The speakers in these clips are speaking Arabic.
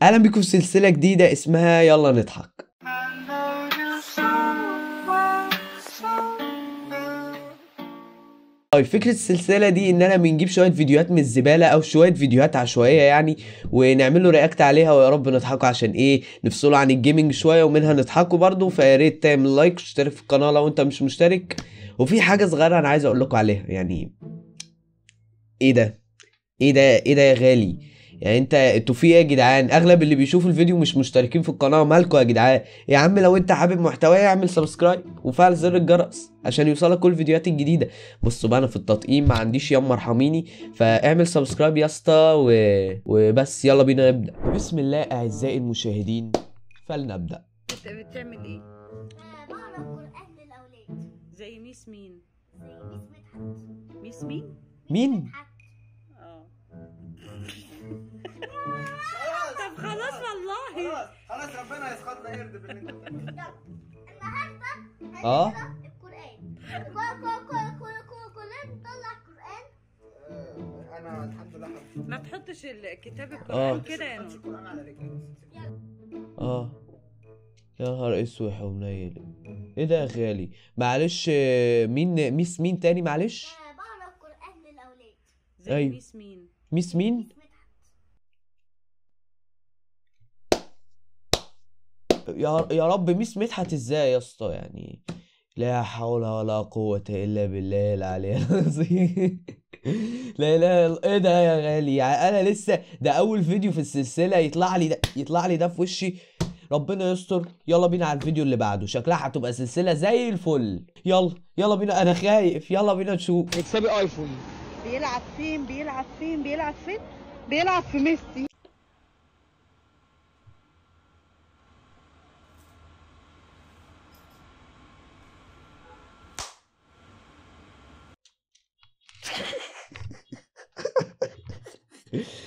اهلا بيكم في سلسله جديده اسمها يلا نضحك. طيب فكره السلسله دي اننا بنجيب شويه فيديوهات من الزباله او شويه فيديوهات عشوائيه يعني، ونعمل له رياكت عليها، ويا رب نضحكوا عشان ايه نفصلوا عن الجيمنج شويه ومنها نضحكوا برضو. فيا ريت تعمل لايك وتشترك في القناه لو انت مش مشترك. وفي حاجه صغيره انا عايز اقول لكم عليها، يعني ايه ده ايه ده يا غالي؟ يعني انتوا في ايه يا جدعان؟ اغلب اللي بيشوفوا الفيديو مش مشتركين في القناه، مالكوا يا جدعان؟ يا عم لو انت حابب محتواي اعمل سبسكرايب وفعل زر الجرس عشان يوصلك كل الفيديوهات الجديده. بصوا بقى انا في التطقيم ما عنديش يما ارحميني، فاعمل سبسكرايب يا اسطى وبس. يلا بينا نبدا. بسم الله اعزائي المشاهدين، فلنبدا. انت بتعمل ايه؟ بقرا القرآن للأولاد. زي ميس مين؟ زي ميس مدحت. ميس مين؟ مين؟ مدحت. اه طب خلاص والله خلاص ربنا يسخطنا يرد باللي انت بتعمله. يلا النهارده اه القرآن. كلنا نطلع القرآن. انا الحمد لله حافظ. ما تحطش الكتاب اه. القرآن كده يا امشي نور. القرآن على رجلي بس. اه يا نهار اسوح ومنيل. ايه ده يا غالي؟ معلش مين ميس مين تاني معلش؟ بقرا القرآن للأولاد. زي أيوة. ميس مين؟ ميس مين؟ ميس مدحت. يا رب ميس مدحت ازاي يا اسطى يعني؟ لا حول ولا قوة الا بالله العلي العظيم. لا لا ايه ده يا غالي؟ يعني انا لسه ده اول فيديو في السلسلة يطلع لي ده في وشي. ربنا يستر. يلا بينا على الفيديو اللي بعده، شكلها هتبقى سلسلة زي الفل. يلا بينا، انا خايف. يلا بينا نشوف. تكسبي ايفون. بيلعب فين؟ بيلعب في ميسي.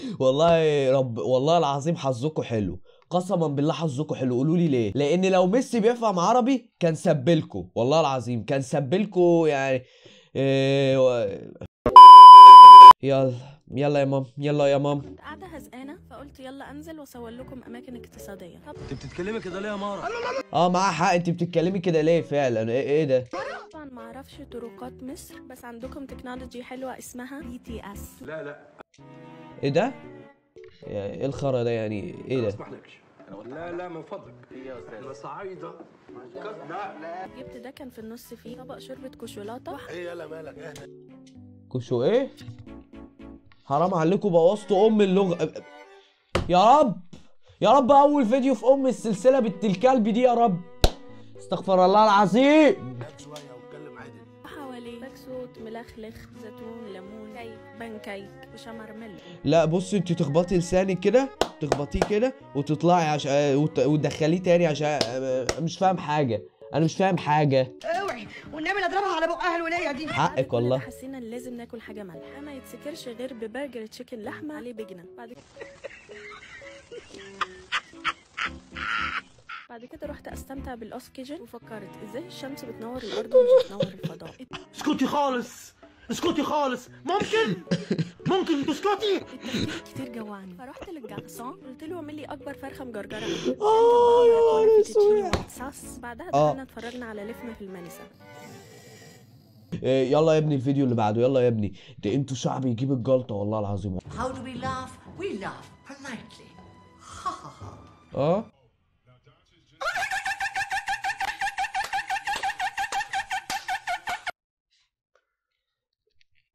والله العظيم حظكم حلو. قسما بالله حظكم حلو. قولوا لي ليه؟ لان لو ميسي بيفهم عربي كان سبلكوا، والله العظيم كان سبلكوا يعني. يلا يا مام، يلا يا مام. كنت قاعدة هزقانة فقلت يلا انزل واصور لكم اماكن اقتصادية. طب انت بتتكلمي كده ليه يا مارا؟ معاها حق. انت بتتكلمي كده ليه فعلا؟ ايه ده؟ طبعا ما اعرفش طرقات مصر، بس عندكم تكنولوجي حلوة اسمها BTS. لا ايه ده؟ ايه الخرا ده يعني؟ ايه ده؟ اسمحلكش. لا من فضلك يا استاذ. انا صعايده. لا جبت ده كان في النص فيه طبق شوربة كوشولاته. ايه يلا مالك اهدى. كوشو ايه؟ حرام عليكم بوظتوا اللغة. يا رب اول فيديو في السلسلة بنت الكلب دي، يا رب استغفر الله العظيم. شويه واتكلم عادل. حواليه بكسوت ملخلخ زيتون ليمون كيك بانكيك وشمرمل. لا بصي، انت تخبطي لسانك كده، تخبطيه كده وتطلعي عشان وتدخليه تاني عشان مش فاهم حاجة. انا مش فاهم حاجة. اوعي والنبي لا اضربها على بقها الولية دي. حقك والله. حسينا ان لازم ناكل حاجة مالحة ما يتسكرش غير ببرجر تشيكن لحمة عليه بجنة. بعد كده رحت استمتع بالاوكسجين وفكرت ازاي الشمس بتنور الارض ومش بتنور الفضاء. اسكتي خالص. ممكن تسكتي. التفكير كتير جوعني، فرحت للجعصان قلت له اعمل لي اكبر فرخه مجرجره. يا نهار اسود. صوص. بعدها دخلنا اتفرجنا على لفمه في المنسة. يلا يا ابني الفيديو اللي بعده، يلا يا ابني. ده انتوا شعب يجيب الجلطة والله العظيم. How do we laugh? We laugh politely. Ha ha ha.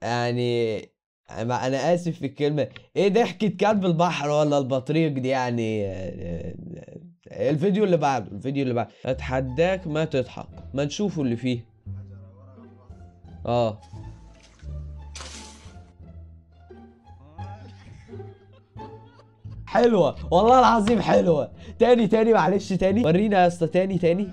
يعني انا اسف في الكلمة. ايه ضحكة كلب البحر ولا البطريق دي يعني؟ الفيديو اللي بعده اتحداك ما تضحك، ما نشوفوا اللي فيه. حلوة والله العظيم حلوة. تاني معلش، تاني ورينا يا اسطى. تاني.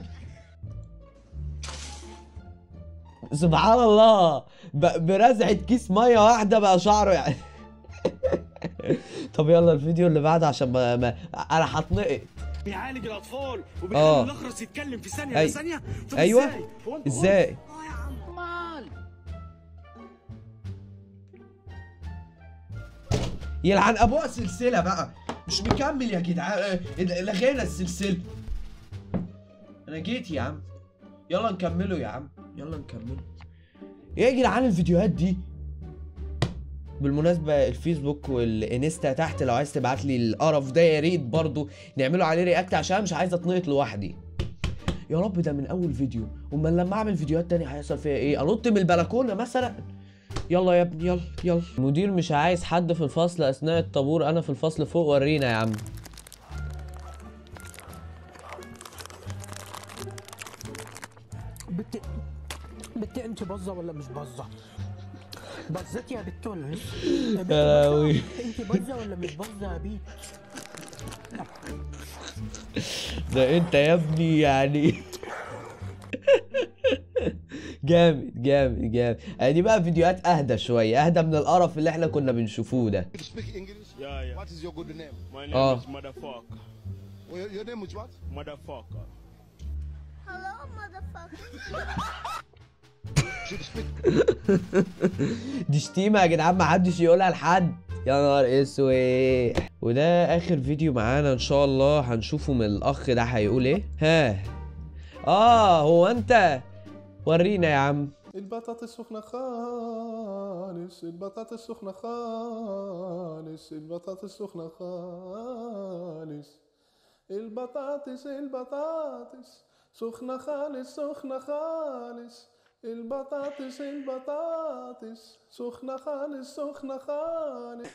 سبحان الله، برزعة كيس مية واحدة بقى شعره يعني. طب يلا الفيديو اللي بعده عشان ما انا هتنقط. بيعالج الاطفال وبيخلي الاخرس يتكلم في ثانيه ثانيه. ايوه ازاي؟ يلعن ابوها سلسله بقى. مش مكمل يا جدعان، لغينا السلسله. انا جيت يا عم، يلا نكمله يا عم، يلا نكمله. ايه يا جدعان الفيديوهات دي؟ بالمناسبة الفيسبوك والانستا تحت، لو عايز تبعت لي القرف ده يا ريت برضه نعمله عليه رياكت، عشان مش عايز اتنقط لوحدي. يا رب ده من اول فيديو، امال لما اعمل فيديوهات تاني هيحصل فيها ايه؟ انط من البلكونة مثلا؟ يلا يا ابني يلا يلا. المدير مش عايز حد في الفصل اثناء الطابور، انا في الفصل فوق، ورينا يا عم. بت انت بزه ولا مش بزه؟ بزت يا بت ولا مش؟ يا لهوي. انت بزه ولا مش بزه يا بيت؟ ده انت يا ابني يعني جامد جامد جامد. دي بقى فيديوهات اهدى شويه، اهدى من القرف اللي احنا كنا بنشوفوه ده. Yeah. What is your good name? My name is Motherfucker. Your name is what? Motherfucker. Hello, motherfucker. دي شتيمه يا جدعان، ما حدش يقولها لحد. يا نهار اسود. وده اخر فيديو معانا ان شاء الله، هنشوفه من الاخ ده هيقول ايه. هو انت ورينا يا عم. البطاطس سخنة خالص، البطاطس سخنة خالص، البطاطس سخنة خالص، البطاطس سخنة خالص، سخنة خالص، البطاطس سخنة خالص، سخنة خالص.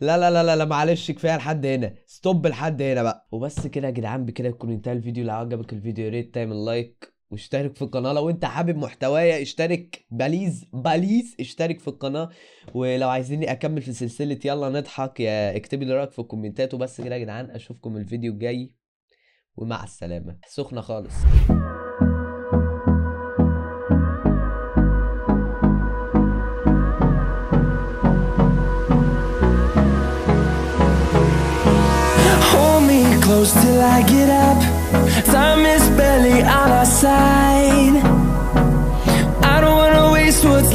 لا لا لا لا معلش، كفايه لحد هنا، ستوب لحد هنا بقى. وبس كده يا جدعان، بكده يكون انتهى الفيديو. لو عجبك الفيديو يا ريت تعمل لايك واشترك في القناه. لو انت حابب محتوايا اشترك، بليز اشترك في القناه. ولو عايزيني اكمل في سلسله يلا نضحك، يا اكتبي لي رايك في الكومنتات. وبس كده يا جدعان، اشوفكم الفيديو الجاي ومع السلامه. سخنه خالص. Close till I get up. Time is barely on our side. I don't wanna waste what's